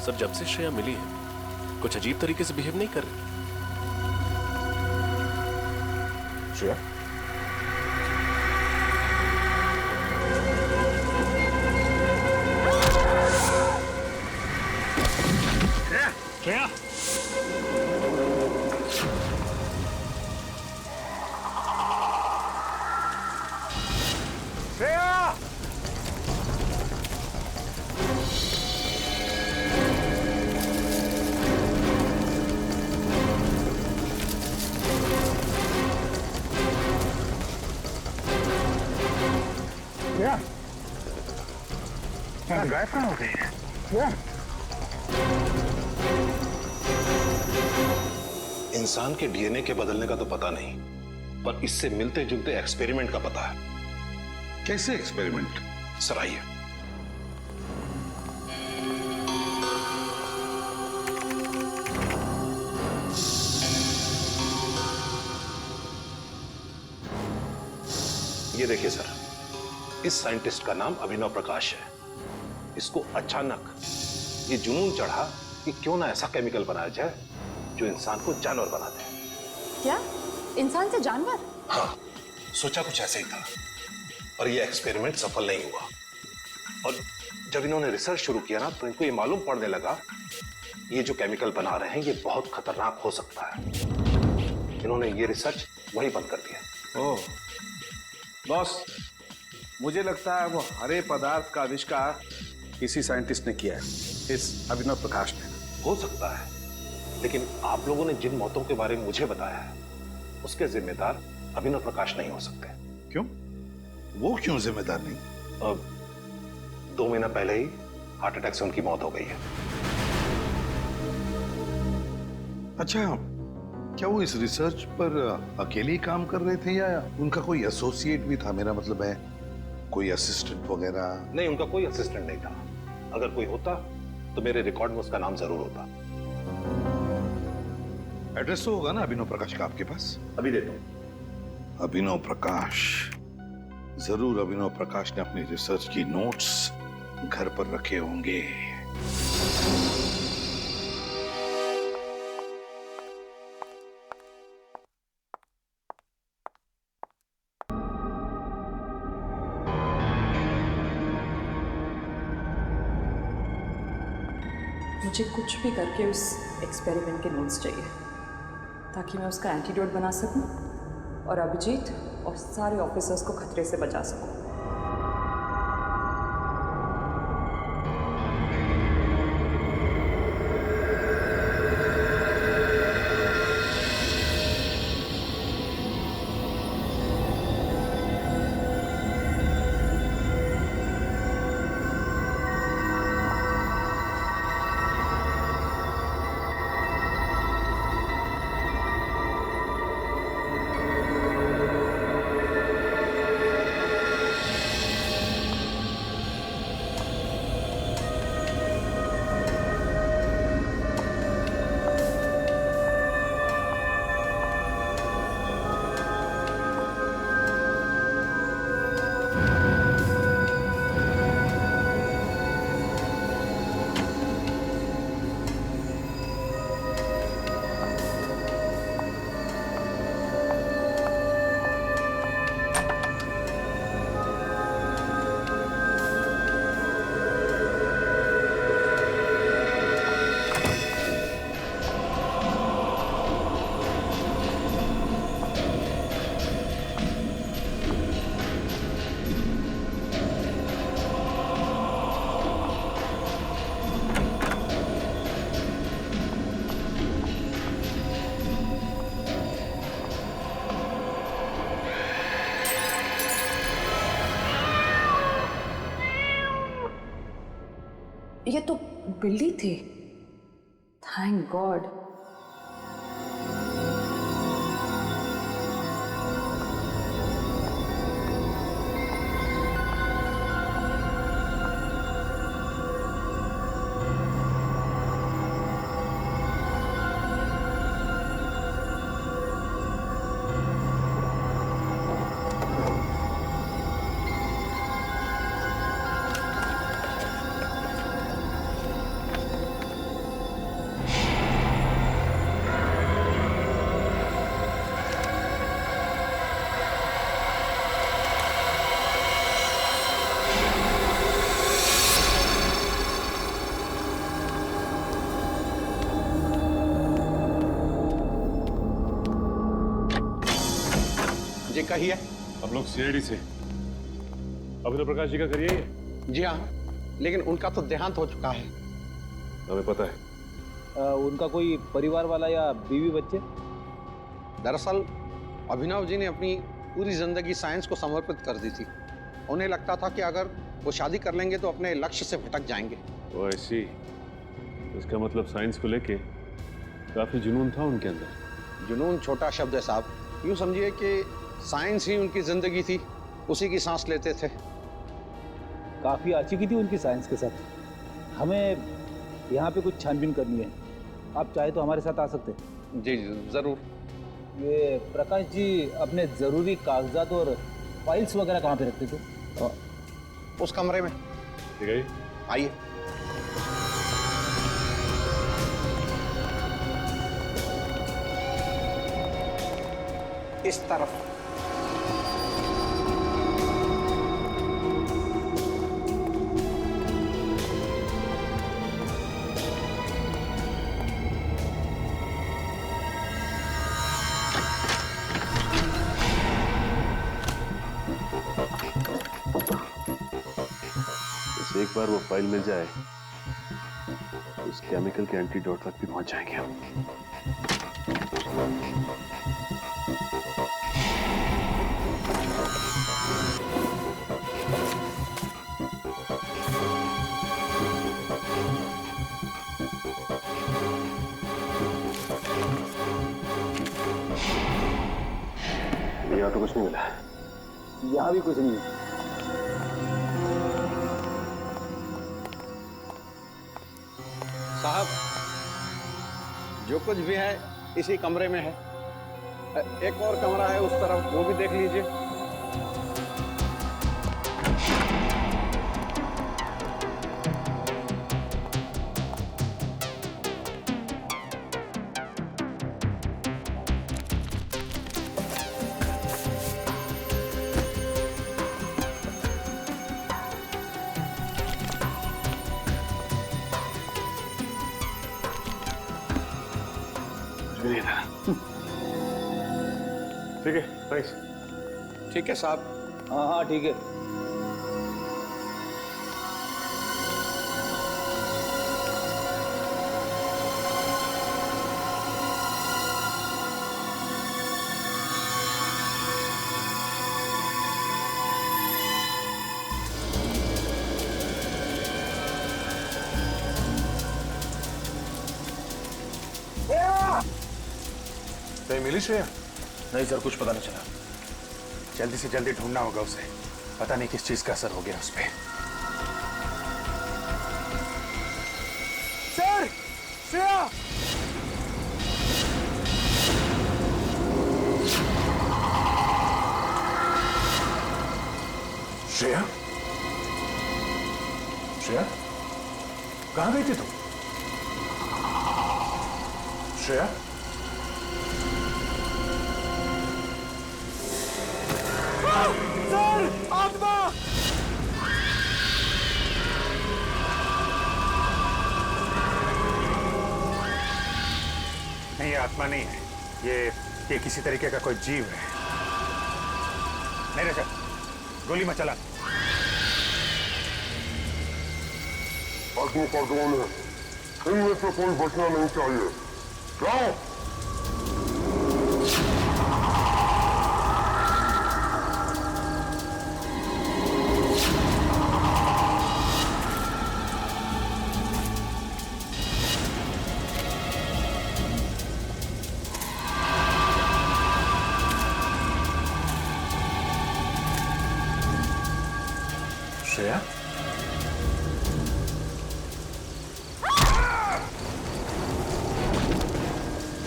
Sir, जब से श्रेया मिली है कुछ अजीब तरीके से बिहेव नहीं कर रही। श्रेया? श्रेया! श्रेया! श्रेया! क्या गायब कहाँ हो गई है? श्रेया! इंसान के डीएनए के बदलने का तो पता नहीं, पर इससे मिलते जुलते एक्सपेरिमेंट का पता है। कैसे एक्सपेरिमेंट? सर आइए। ये देखिए सर, इस साइंटिस्ट का नाम अभिनव प्रकाश है। इसको अचानक ये जुनून चढ़ा कि क्यों ना ऐसा केमिकल बनाया जाए जो इंसान को जानवर बना दे। क्या? इंसान से जानवर? हाँ, सोचा कुछ ऐसे ही था, पर यह एक्सपेरिमेंट सफल नहीं हुआ। और जब इन्होंने रिसर्च शुरू किया ना, तो इनको ये मालूम पड़ने लगा ये जो केमिकल बना रहे हैं ये बहुत खतरनाक हो सकता है। इन्होंने ये रिसर्च वही बंद कर दिया। ओह बॉस, मुझे लगता है वो हरे पदार्थ का आविष्कार किसी साइंटिस्ट ने किया है, इस अभिनव प्रकाश ने। हो सकता है, लेकिन आप लोगों ने जिन मौतों के बारे में मुझे बताया है उसके जिम्मेदार अभिनव प्रकाश नहीं हो सकते। क्यों? वो क्यों जिम्मेदार नहीं? अब 2 महीना पहले ही हार्ट अटैक से उनकी मौत हो गई है। अच्छा, क्या वो इस रिसर्च पर अकेले ही काम कर रहे थे या उनका कोई एसोसिएट भी था? मेरा मतलब है कोई असिस्टेंट वगैरह? नहीं, उनका कोई असिस्टेंट नहीं था। अगर कोई होता तो मेरे रिकॉर्ड में उसका नाम जरूर होता। एड्रेस तो होगा ना अभिनव प्रकाश का आपके पास? अभी देता हूं। अभिनव प्रकाश, जरूर अभिनव प्रकाश ने अपनी रिसर्च की नोट्स घर पर रखे होंगे। मुझे कुछ भी करके उस एक्सपेरिमेंट के नोट्स चाहिए ताकि मैं उसका एंटीडोट बना सकूं और अभिजीत और सारे ऑफिसर्स को खतरे से बचा सकूं। ये तो बिल्ली थी। Thank God. जी कहिए। हम लोग सीआईडी से अभिनव प्रकाश जी का करिए ये? जी हाँ, लेकिन उनका तो देहांत हो चुका है। हमें पता है। उनका कोई परिवार वाला या बीवी बच्चे? दरअसल अभिनव जी ने अपनी पूरी जिंदगी साइंस को समर्पित कर दी थी। उन्हें लगता था कि अगर वो शादी कर लेंगे तो अपने लक्ष्य से भटक जाएंगे। ओ ऐसी, इसका मतलब साइंस को लेके काफी जुनून था उनके अंदर। जुनून छोटा शब्द है साहब, यूं समझिए कि साइंस ही उनकी जिंदगी थी, उसी की सांस लेते थे। काफ़ी आशिकी थी उनकी साइंस के साथ। हमें यहाँ पे कुछ छानबीन करनी है, आप चाहे तो हमारे साथ आ सकते हैं। जी जरूर। ये प्रकाश जी अपने ज़रूरी कागजात और फाइल्स वगैरह कहाँ पे रखते थे? उस कमरे में। ठीक है, आइए। इस तरफ। बस एक बार वो फाइल मिल जाए तो उस केमिकल के एंटीडोट तक भी पहुंच जाएंगे हम। यहाँ तो कुछ नहीं मिला। यहाँ भी कुछ नहीं है। साहब जो कुछ भी है इसी कमरे में है। एक और कमरा है उस तरफ, वो भी देख लीजिए। ठीक है, थैंक्स। ठीक है साहब। हाँ हाँ ठीक है। कहीं मिली श्रेया? नहीं सर, कुछ पता नहीं चला। जल्दी से जल्दी ढूंढना होगा उसे। पता नहीं किस चीज का असर हो गया उस पे। सर, श्रेया! श्रेया? श्रेया? कहां गई थी तू? श्रेया? सर, आत्मा! नहीं, ये आत्मा नहीं है। ये किसी तरीके का कोई जीव है। नहीं रजत, गोली मत चला। आत्मा का ड्रोन है, इनमें से कोई बचना नहीं चाहिए। जाओ। श्रेया?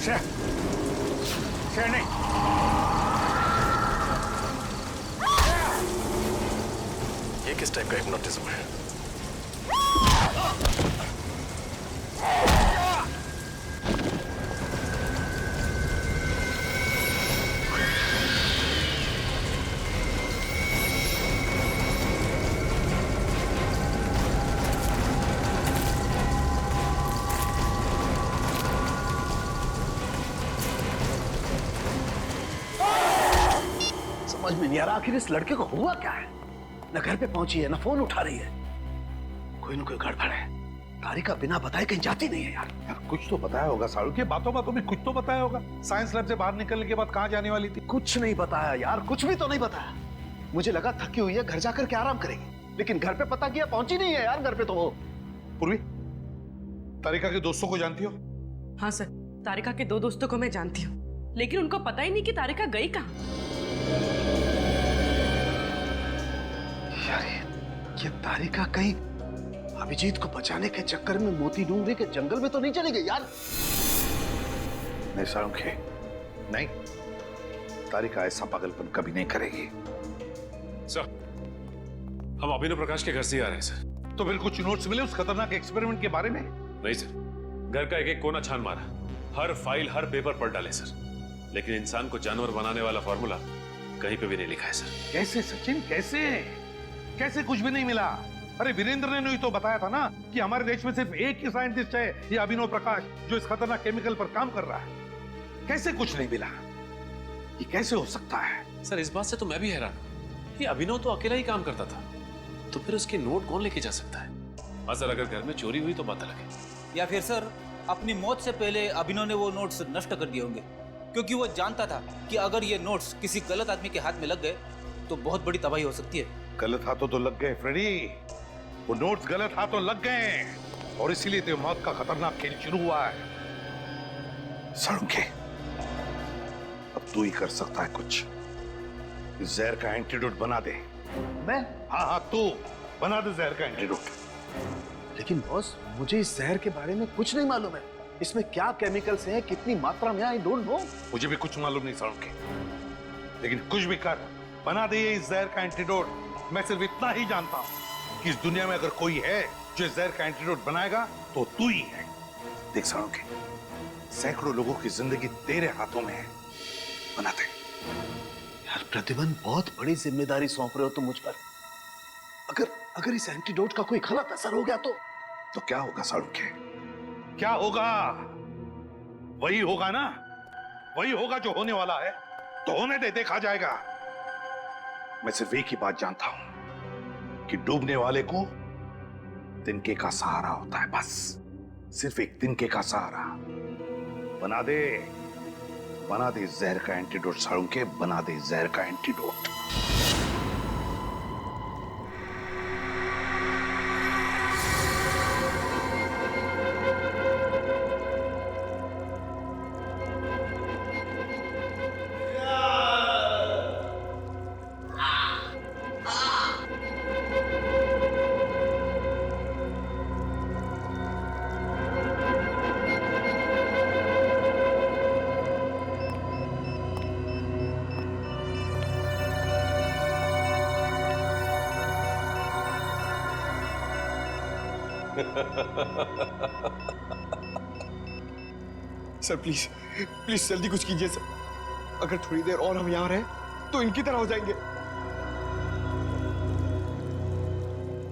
श्रेया! श्रेया नहीं! ये किस टाइप का हिप्नोटिज्म है? समझ में नहीं आ रहा आखिर इस लड़के को हुआ क्या है। न घर पे पहुंची है, न फोन उठा रही है। कोई न कोई गड़बड़ है। तारिका बिना बताए कहीं जाती नहीं है यार। कुछ तो बताया होगा साड़ू के, बातों बातों में कुछ तो बताया होगा। साइंस लैब से बाहर निकलने के बाद कहाँ जाने वाली थी? कुछ नहीं बताया यार, कुछ भी तो नहीं बताया। मुझे लगा थकी हुई है, घर जाकर के आराम करेगी, लेकिन घर पे पता किया पहुंची नहीं है यार घर पे तो वो। पूर्वी, तारिका के दोस्तों को जानती हो? हाँ सर, तारिका के 2 दोस्तों को मैं जानती हूँ, लेकिन उनको पता ही नहीं कि तारिका गई कहाँ। यार ये तारिका कहीं अभिजीत को बचाने के चक्कर में मोती डूंगरी के जंगल में तो नहीं चली गई यार? नहीं सारुखे, नहीं, तारिका ऐसा पागलपन कभी नहीं करेगी। सर, हम अभिनव प्रकाश के घर से ही आ रहे हैं सर। तो फिर कुछ नोट्स मिले उस खतरनाक एक्सपेरिमेंट के बारे में? नहीं सर, घर का एक एक कोना छान मारा, हर फाइल हर पेपर पढ़ डाले सर, लेकिन इंसान को जानवर बनाने वाला फॉर्मूला कहीं पे भी नहीं लिखा है सर। कैसे सचिन, कैसे कैसे कुछ भी नहीं मिला? अरे वीरेंद्र ने ही तो बताया था ना कि हमारे देश में सिर्फ एक ही साइंटिस्ट है, ये अभिनव प्रकाश, जो इस खतरनाक केमिकल पर काम कर रहा है। कैसे कुछ नहीं मिला? ये कैसे हो सकता है? सर इस बात से तो मैं भी हैरान हूं कि अभिनव तो अकेला ही काम करता था, तो फिर उसके नोट कौन लेके जा सकता है? हाँ सर, अगर घर में चोरी हुई तो बात अलग है। या फिर सर अपनी मौत से पहले अभिनव ने वो नोट्स नष्ट कर दिए होंगे, क्योंकि वो जानता था कि अगर ये नोट्स किसी गलत आदमी के हाथ में लग गए तो बहुत बड़ी तबाही हो सकती है। गलत हाथों तो लग गए फ्रेडी, वो नोट्स गलत हाथों लग गए और इसीलिए तो मौत का खतरनाक खेल शुरू हुआ है। सड़के, अब तू ही कर सकता है कुछ। इस जहर का एंटीडोट बना दे। मैं? हाँ, तू बना दे जहर का एंटीडोट। लेकिन बॉस, मुझे इस जहर के बारे में कुछ नहीं मालूम है। इसमें क्या केमिकल्स हैं, कितनी मात्रा में, आई डोंट नो। मुझे भी कुछ मालूम नहीं सड़के, लेकिन कुछ भी कर, बना दे इस जहर का एंटीडोट। मैं सिर्फ इतना ही जानता हूं कि इस दुनिया में अगर कोई है जो इस जहर का एंटीडोट बनाएगा तो तू ही है। देख सड़के, सैकड़ों लोगों की जिंदगी तेरे हाथों में है, बना दे। यार प्रतिबंध, बहुत बड़ी जिम्मेदारी सौंप रहे हो तुम मुझ पर। अगर इस एंटीडोट का कोई गलत असर हो गया तो क्या होगा सड़के? क्या होगा? वही होगा ना, वही होगा जो होने वाला है। तो होने दे, देखा जाएगा। मैं सिर्फ एक ही बात जानता हूं कि डूबने वाले को तिनके का सहारा होता है, बस सिर्फ एक तिनके का सहारा। बना दे जहर का एंटीडोट साड़ूंके, बना दे जहर का एंटीडोट। सर प्लीज प्लीज जल्दी कुछ कीजिए सर। अगर थोड़ी देर और हम यहाँ रहे तो इनकी तरह हो जाएंगे।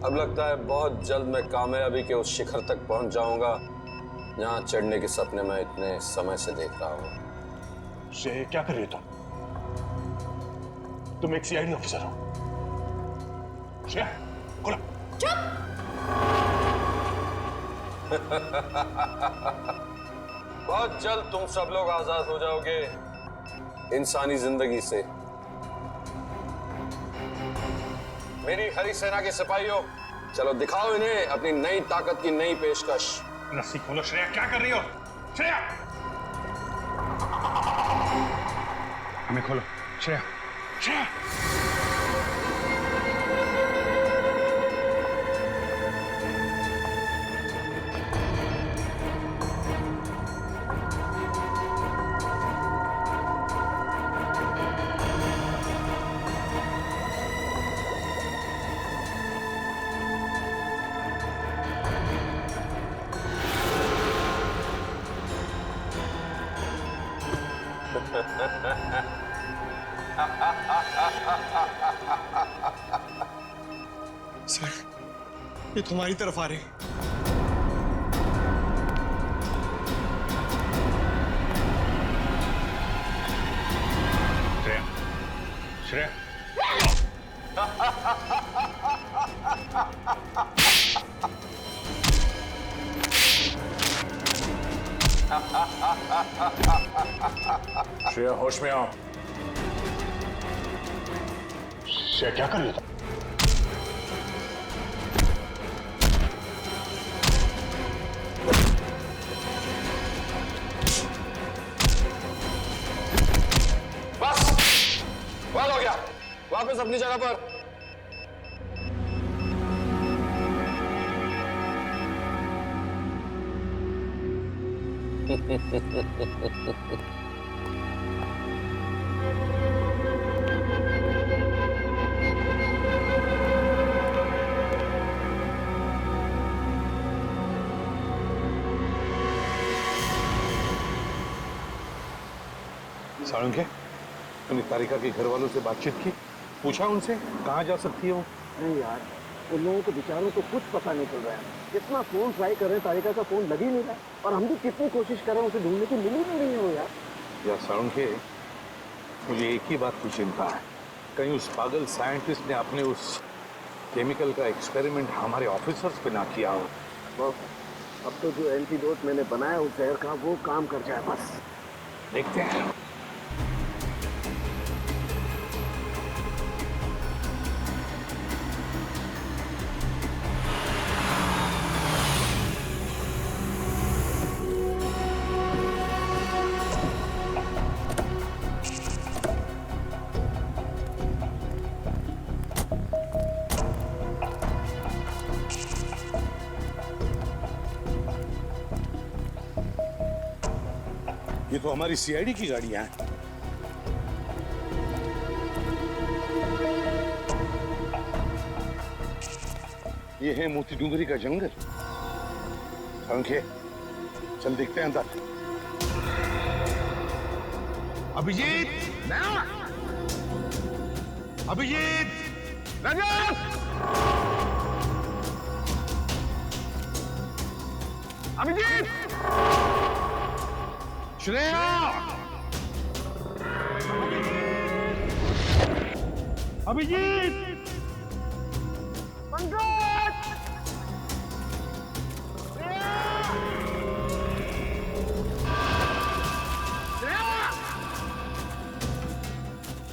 अब लगता है बहुत जल्द मैं कामयाबी के उस शिखर तक पहुंच जाऊंगा जहां चढ़ने के सपने मैं इतने समय से देख रहा हूं। श्रेय, क्या कर रही हो तुम एक सीआईडी ऑफिसर हो। श्रेया, बोला। चुप। बहुत जल्द तुम सब लोग आजाद हो जाओगे इंसानी जिंदगी से। मेरी हरी सेना के सिपाहियों, चलो दिखाओ इन्हें अपनी नई ताकत की नई पेशकश। रस्सी खोलो। श्रेया, क्या कर रही हो? श्रेया, हमें खोलो। श्रेया, श्रेया। सर, ये तुम्हारी तरफ आ रहे हैं। श्रेया, श्रेया। श्रेया होश में आओ। श्रेया क्या कर लेता? बस बॉल हो गया, वापस अपनी जगह पर। साळुंखे, तुमने तारिका के घर वालों से बातचीत की? पूछा उनसे कहाँ जा सकती है वो? नहीं यार, उन लोगों को बेचारों को कुछ पता नहीं चल रहा है। कितना फोन ट्राई कर रहे हैं, तारिका का फोन लग ही नहीं रहा, और हम भी कितनी कोशिश कर रहे हैं उसे ढूंढने की, मिल ही नहीं रही है वो यार। यार साळुंखे, मुझे एक ही बात की चिंता है, कहीं उस पागल साइंटिस्ट ने अपने उस केमिकल का एक्सपेरिमेंट हमारे ऑफिसर्स पे ना किया हो। अब तो जो एंटीडोट मैंने बनाया उस जहर का, वो काम कर जाए बस। देखते हैं। ये तो हमारी सीआईडी की गाड़ियां हैं। ये है मोती डूंगरी का जंगल। साळुंखे, चल देखते हैं अंदर। अभिजीत, अभिजीत, रजत, अभिजीत, श्रेया, अभिजीत, पंकज,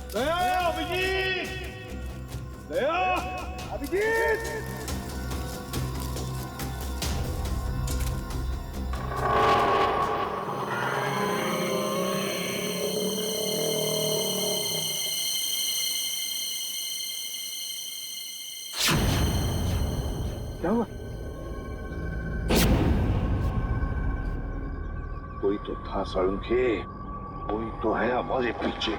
श्रेया, अभिजीत, श्रेया, अभिजीत। क्या हुआ? कोई तो था साळुंखे, कोई तो है हमारे पीछे।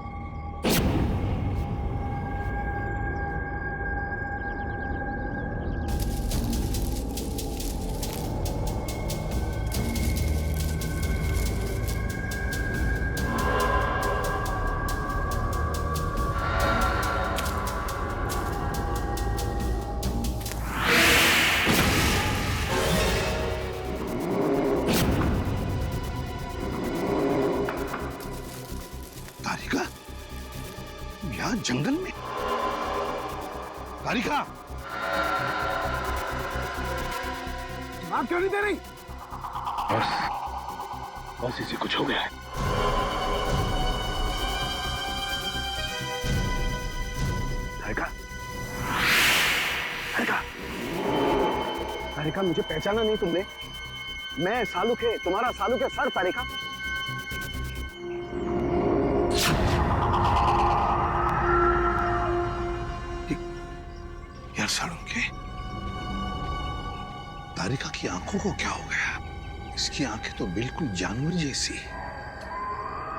जंगल में तारिका, आप क्यों नहीं दे रही? बस इसे कुछ हो गया है। तारिका, तारिका, तारिका, मुझे पहचाना नहीं तुमने? मैं सालुखे, तुम्हारा सालुखे सर। तारिका, यार साळुंखे, तारिका की आंखों को क्या हो गया? इसकी आंखें तो बिल्कुल जानवर जैसी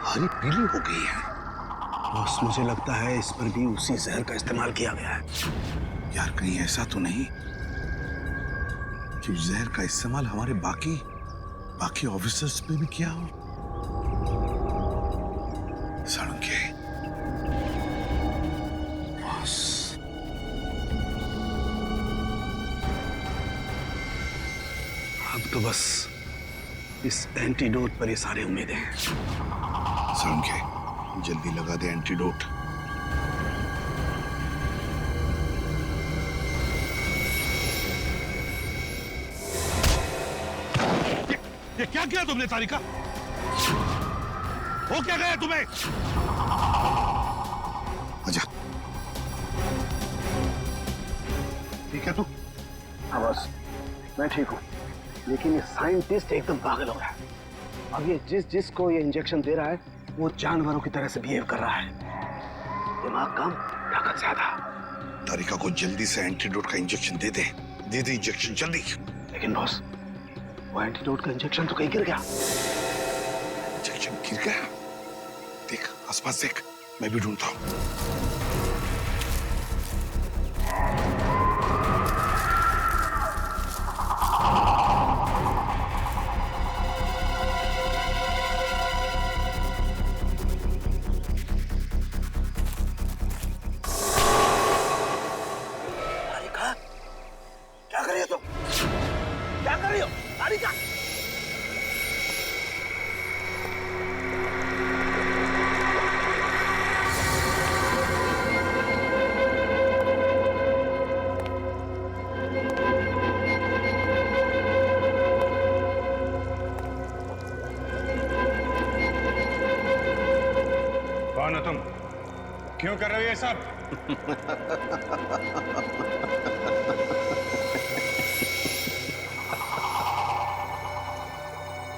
हरी पीली हो गई है। बस मुझे लगता है इस पर भी उसी जहर का इस्तेमाल किया गया है। यार कहीं ऐसा तो नहीं कि उस जहर का इस्तेमाल हमारे बाकी ऑफिसर्स पे भी किया हो? साळुंखे, अब तो बस इस एंटीडोट पर ही सारी उम्मीदें हैं। साळुंखे, जल्दी लगा दे एंटीडोट। ये क्या किया तुमने तारिका? हो क्या गया तुम्हें? आजा। ठीक है तू? हाँ बस, मैं ठीक हूँ, लेकिन ये साइंटिस्ट एकदम पागल हो गया। अब ये जिसको ये इंजेक्शन दे रहा है वो जानवरों की तरह से बिहेव कर रहा है। दिमाग कम, ताकत ज्यादा। तारिका को जल्दी से एंटीडोट का इंजेक्शन दे दे। दे दे इंजेक्शन जल्दी। लेकिन बॉस, वो एंटीडोट का इंजेक्शन तो कहीं गिर गया। इंजेक्शन गिर गया? देख आसपास देख, मैं भी ढूंढता हूँ। क्या कर रही हो तुम? क्या कर रही हो तारिका? कौन हो तुम? क्यों कर रहे हो ये सब?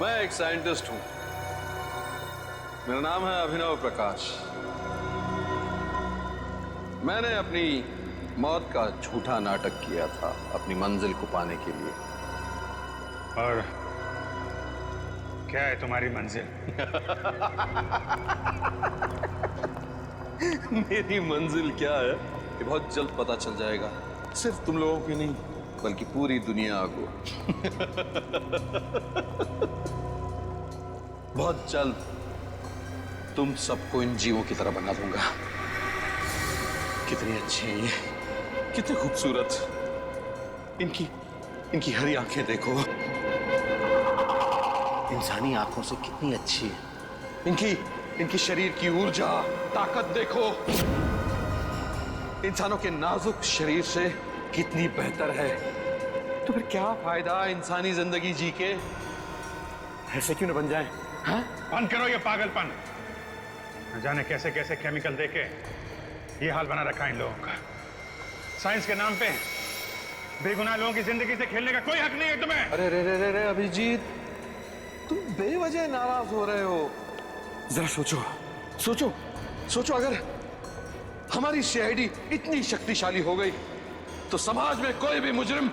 मैं एक साइंटिस्ट हूं। मेरा नाम है अभिनव प्रकाश। मैंने अपनी मौत का झूठा नाटक किया था अपनी मंजिल को पाने के लिए। और क्या है तुम्हारी मंजिल? मेरी मंजिल क्या है ये बहुत जल्द पता चल जाएगा। सिर्फ तुम लोगों की नहीं बल्कि पूरी दुनिया को। बहुत जल्द तुम सबको इन जीवों की तरह बना दूंगा। कितनी अच्छी है ये, कितनी खूबसूरत। इनकी हरी आंखें देखो। इंसानी आंखों से कितनी अच्छी है। इनकी शरीर की ऊर्जा, ताकत देखो। इंसानों के नाजुक शरीर से कितनी बेहतर है। तो फिर क्या फायदा इंसानी जिंदगी जी के? ऐसे क्यों न बन जाए? हाँ? बंद करो ये पागलपन। न जाने कैसे कैसे केमिकल देके ये हाल बना रखा है इन लोगों का। साइंस के नाम पे बेगुनाह लोगों की जिंदगी से खेलने का कोई हक नहीं है तुम्हें। अरे रे रे रे रे अभिजीत, तुम बेवजह नाराज हो रहे हो। जरा सोचो अगर हमारी सीआईडी इतनी शक्तिशाली हो गई तो समाज में कोई भी मुजरिम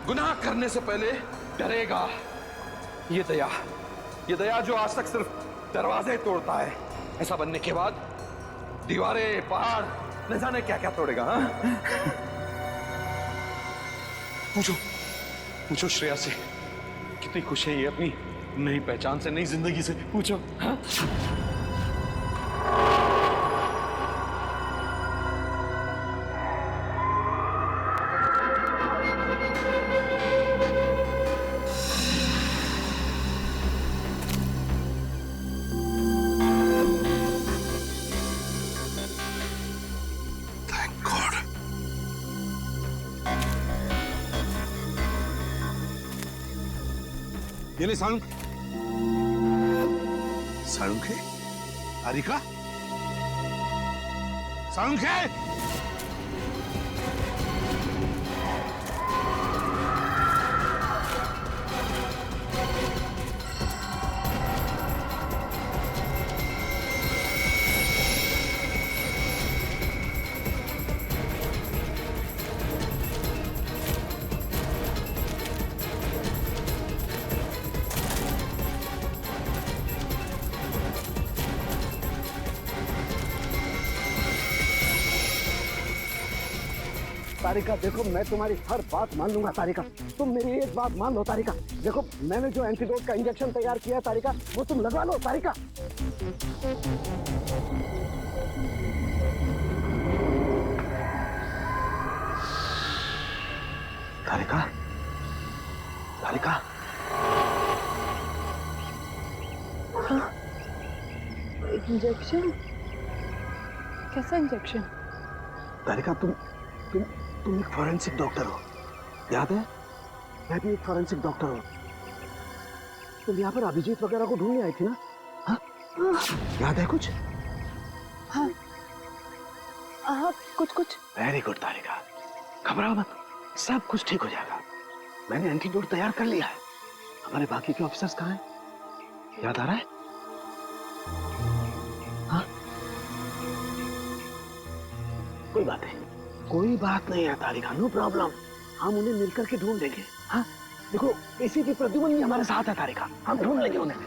गुनाह करने से पहले डरेगा। ये दया जो आज तक सिर्फ दरवाजे तोड़ता है, ऐसा बनने के बाद दीवारें, पहाड़, न जाने क्या क्या तोड़ेगा। हाँ? पूछो श्रेया से कितनी खुश है ये अपनी नई पहचान से, नई जिंदगी से। पूछो। हाँ? ये ले सालुंखे। सालुंखे? तारिका? सालुंखे? तारिका देखो, मैं तुम्हारी हर बात मान लूंगा तारिका। तुम मेरी एक बात मान लो तारिका। देखो, मैंने जो एंटीडोट का इंजेक्शन तैयार किया है तारिका, वो तुम लगा लो तारिका। तारिका, तारिका। हाँ, इंजेक्शन? कैसा इंजेक्शन? तारिका, तुम एक फॉरेंसिक डॉक्टर हो, याद है? मैं भी एक फॉरेंसिक डॉक्टर हूँ। तुम यहाँ पर अभिजीत वगैरह को ढूंढने आई थी ना? हाँ? याद है कुछ? हाँ हाँ, कुछ। वेरी गुड तारिका, घबराओ मत, सब कुछ ठीक हो जाएगा। मैंने एंटीडोट तैयार कर लिया है। हमारे बाकी के ऑफिसर्स कहाँ हैं? याद आ रहा है? हाँ? कोई बात नहीं है तारिका, नो प्रॉब्लम। हम उन्हें मिलकर के ढूंढ लेंगे। हाँ, देखो इसी की प्रद्युमन भी हमारे साथ है तारिका, हम ढूंढ लेंगे उन्हें।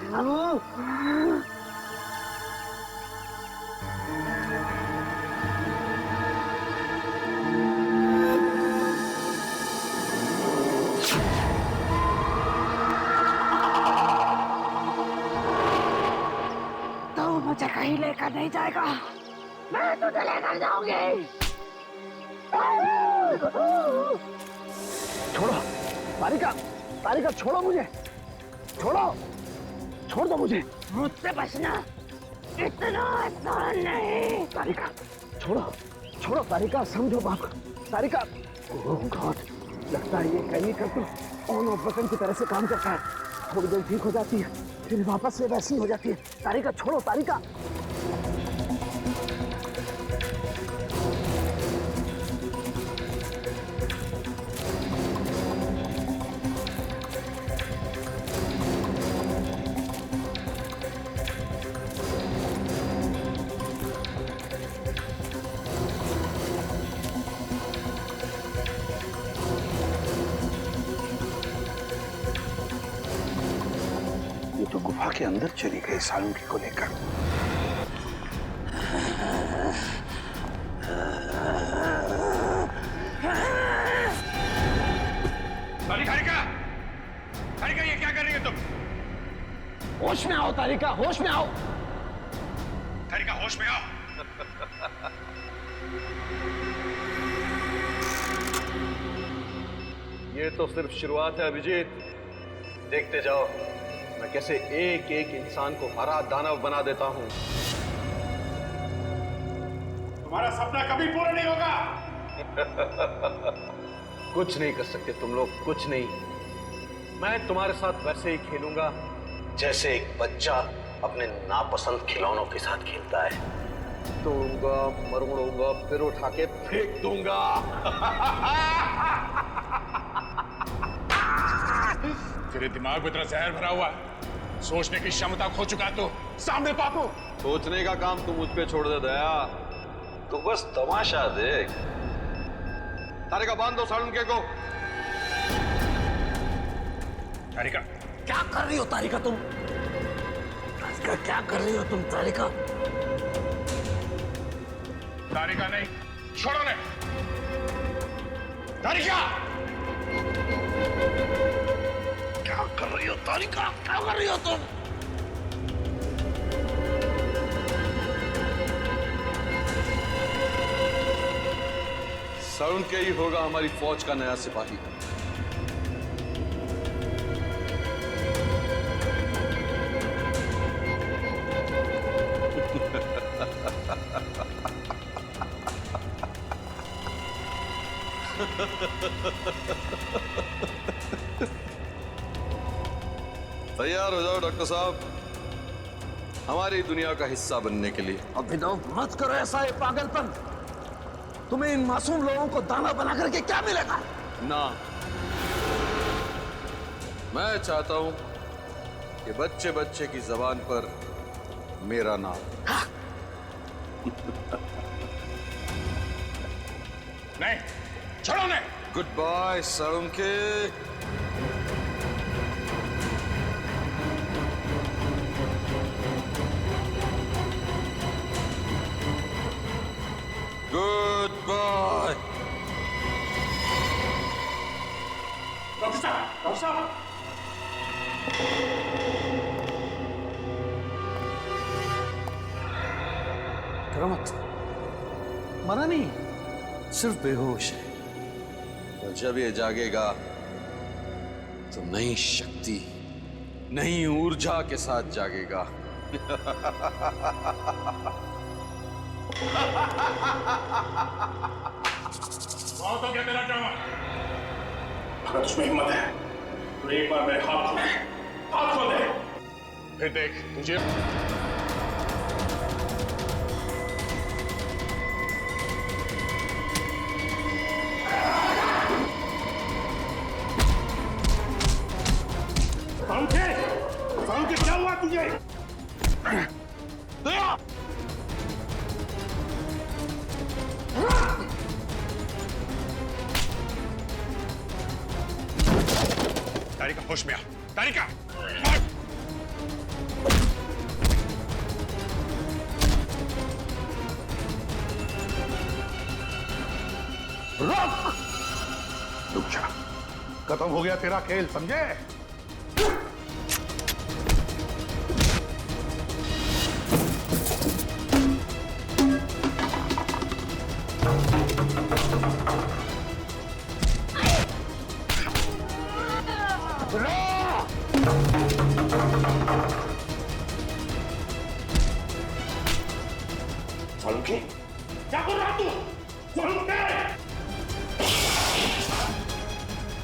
तो मुझे कहीं लेकर नहीं जाएगा, मैं तुझे लेकर जाऊंगी। छोड़ो तारिका, छोड़ो मुझे, छोड़ दो मुझे। मुझसे बचना इतना आसान नहीं। तारिका छोड़ो तारिका, समझो बाप। तारिका, ओह गॉड, लगता है ये केमिकल तो ऑन ऑफ बटन की तरह से काम करता है। थोड़ी देर ठीक हो जाती है, फिर वापस से वैसी हो जाती है। तारिका छोड़ो तारिका। तो गुफा के अंदर चली गई सालुंकी को लेकर। तारिका, ये क्या कर रही है तुम? होश में आओ तारिका, होश में आओ। तारिका, होश में आओ। ये तो सिर्फ शुरुआत है अभिजीत, देखते जाओ मैं कैसे एक एक इंसान को हरा दानव बना देता हूं। तुम्हारा सपना कभी पूरा नहीं होगा। कुछ नहीं कर सकते तुम लोग, कुछ नहीं। मैं तुम्हारे साथ वैसे ही खेलूंगा जैसे एक बच्चा अपने नापसंद खिलौनों के साथ खेलता है। तोड़ूंगा, मरोड़ूंगा, फिर उठा के फेंक दूंगा। तेरे दिमाग में इतना जहर भरा हुआ, सोचने की क्षमता खो चुका तो सामने पापो। सोचने का काम तू मुझ पे छोड़ दे दया, तू बस तमाशा देख। तारिका, बांध दो सालुंके को। तारिका, क्या कर रही हो तारिका तुम? क्या कर रही हो तुम तारिका? तारिका नहीं, छोड़ो ने। तारिका, क्या कर रही हो तारिका? क्या कर रही हो तुम? सालुंके ही होगा हमारी फौज का नया सिपाही। तैयार हो जाओ डॉक्टर साहब, हमारी दुनिया का हिस्सा बनने के लिए। अभिनव, मत करो ऐसा, ये पागलपन। तुम्हें इन मासूम लोगों को दाना बना करके क्या मिलेगा? ना, मैं चाहता हूं कि बच्चे बच्चे की जबान पर मेरा नाम। नहीं, छोड़ो ने। Goodbye Salunke. Goodbye. Doctor साहब, डरो मत, मरा नहीं, सिर्फ बेहोश है। और जब ये जागेगा तो नई शक्ति, नई ऊर्जा के साथ जागेगा। बहुत हो गया तेरा ड्रामा। अगर तुझमें हिम्मत है तो एक बार मेरे हाथ पकड़, हाथ खोल दे। फिर देख तुझे साउंड क्या हुआ तुझे? तारिका होश में आ। तारिका रुक जा, खत्म हो गया तेरा खेल, समझे? सालुके, क्या कर रहा तू? सालुके!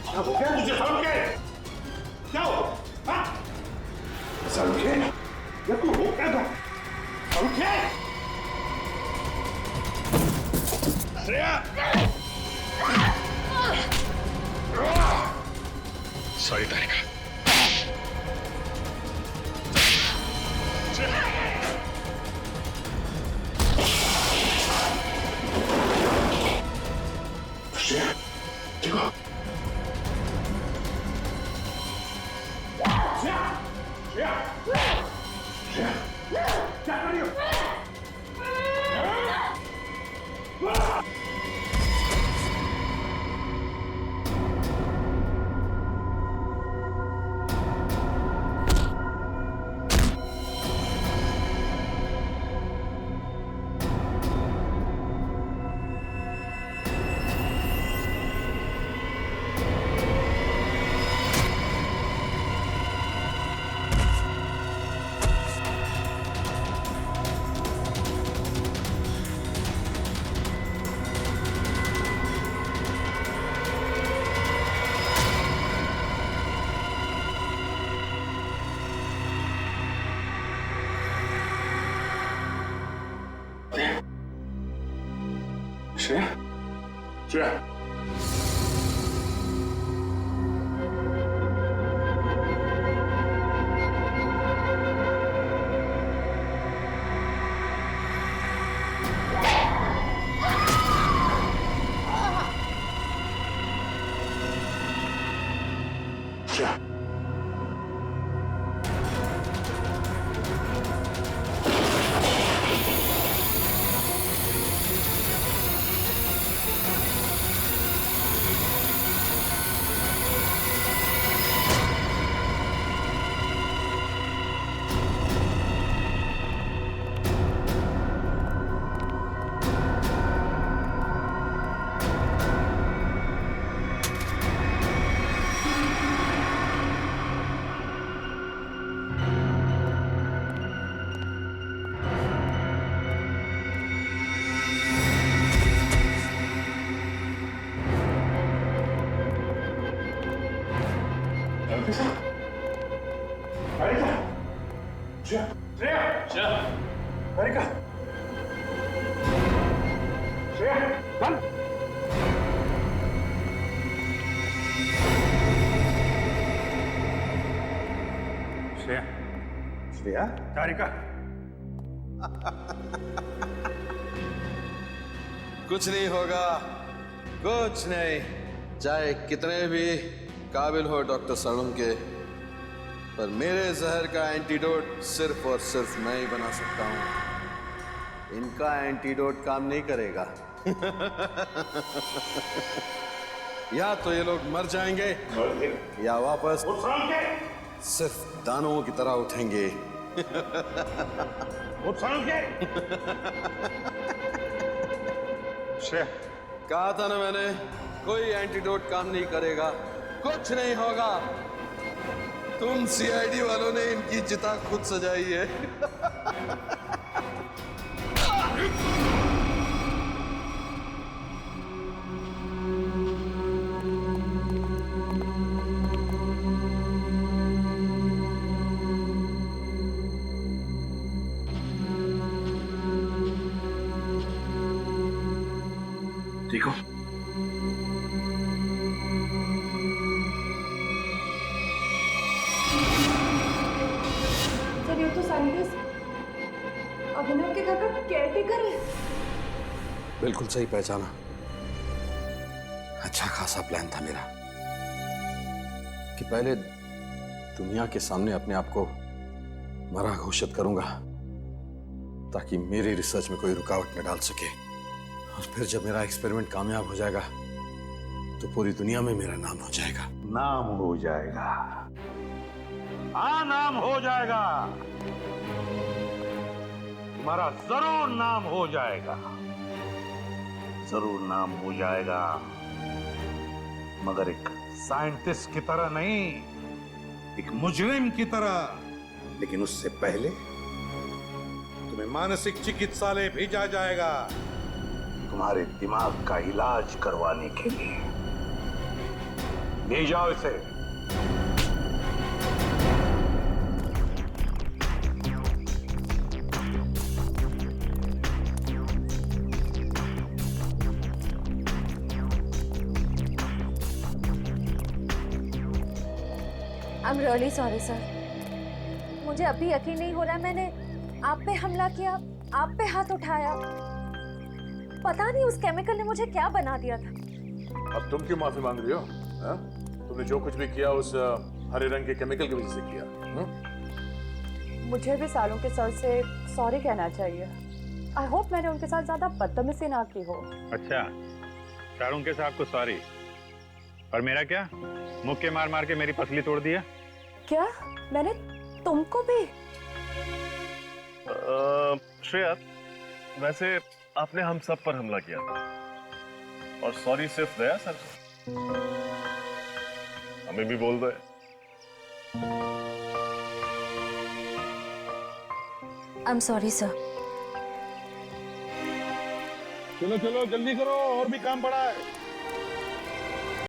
क्या हो गया मुझे सालुके? क्या हो? हाँ? सालुके, ये तू हो क्या था? सालुके! श्रेया! सॉरी तारिका। श्रेया, देखो। श्रेया, श्रेया, श्रेया, क्या कर रही हो? श्रेया, श्रेया, श्रेया, श्रेया, श्रेया, तारिका, कुछ नहीं होगा, कुछ नहीं। चाहे कितने भी काबिल हो डॉक्टर सालुंके, पर मेरे जहर का एंटीडोट सिर्फ और सिर्फ मैं ही बना सकता हूं। इनका एंटीडोट काम नहीं करेगा। या तो ये लोग मर जाएंगे या वापस सिर्फ दानों की तरह उठेंगे। कहा था ना मैंने, कोई एंटीडोट काम नहीं करेगा, कुछ नहीं होगा। तुम सीआईडी वालों ने इनकी चिता खुद सजाई है। ठीक हो? सर ये तो साइंटिस्ट अभिनव के घर का केयरटेकर है। बिल्कुल सही पहचाना। अच्छा खासा प्लान था मेरा कि पहले दुनिया के सामने अपने आप को मरा घोषित करूंगा ताकि मेरी रिसर्च में कोई रुकावट न डाल सके, और फिर जब मेरा एक्सपेरिमेंट कामयाब हो जाएगा तो पूरी दुनिया में मेरा नाम हो जाएगा। नाम हो जाएगा, हाँ नाम हो जाएगा, तुम्हारा जरूर नाम हो जाएगा, जरूर नाम हो जाएगा, मगर एक साइंटिस्ट की तरह नहीं, एक मुजरिम की तरह। लेकिन उससे पहले तुम्हें मानसिक चिकित्सालय भेजा जाएगा तुम्हारे दिमाग का इलाज करवाने के लिए। ले जाओ इसे। I'm really sorry sir। मुझे अभी यकीन नहीं हो रहा है, मैंने आप पे हमला किया, आप पे हाथ उठाया, पता नहीं उस केमिकल ने मुझे क्या बना दिया था। अब तुम क्यों माफी मांग रही हो? हा? तुमने जो कुछ भी किया उस हरे रंग के केमिकल की वजह से किया। मुझे भी सालों के सर से सॉरी कहना चाहिए। आई होप मैंने उनके साथ ज्यादा बदतमीजी ना की हो। अच्छा, शाहरुख के साहब को सॉरी, और मेरा क्या? मुक्के मार मार के मेरी पसली तोड़ दिया। क्या मैंने तुमको भी? श्रेया, वैसे आपने हम सब पर हमला किया और सॉरी सिर्फ दया सर को, हमें भी बोल दो। I'm sorry sir। चलो चलो जल्दी करो, और भी काम पड़ा है।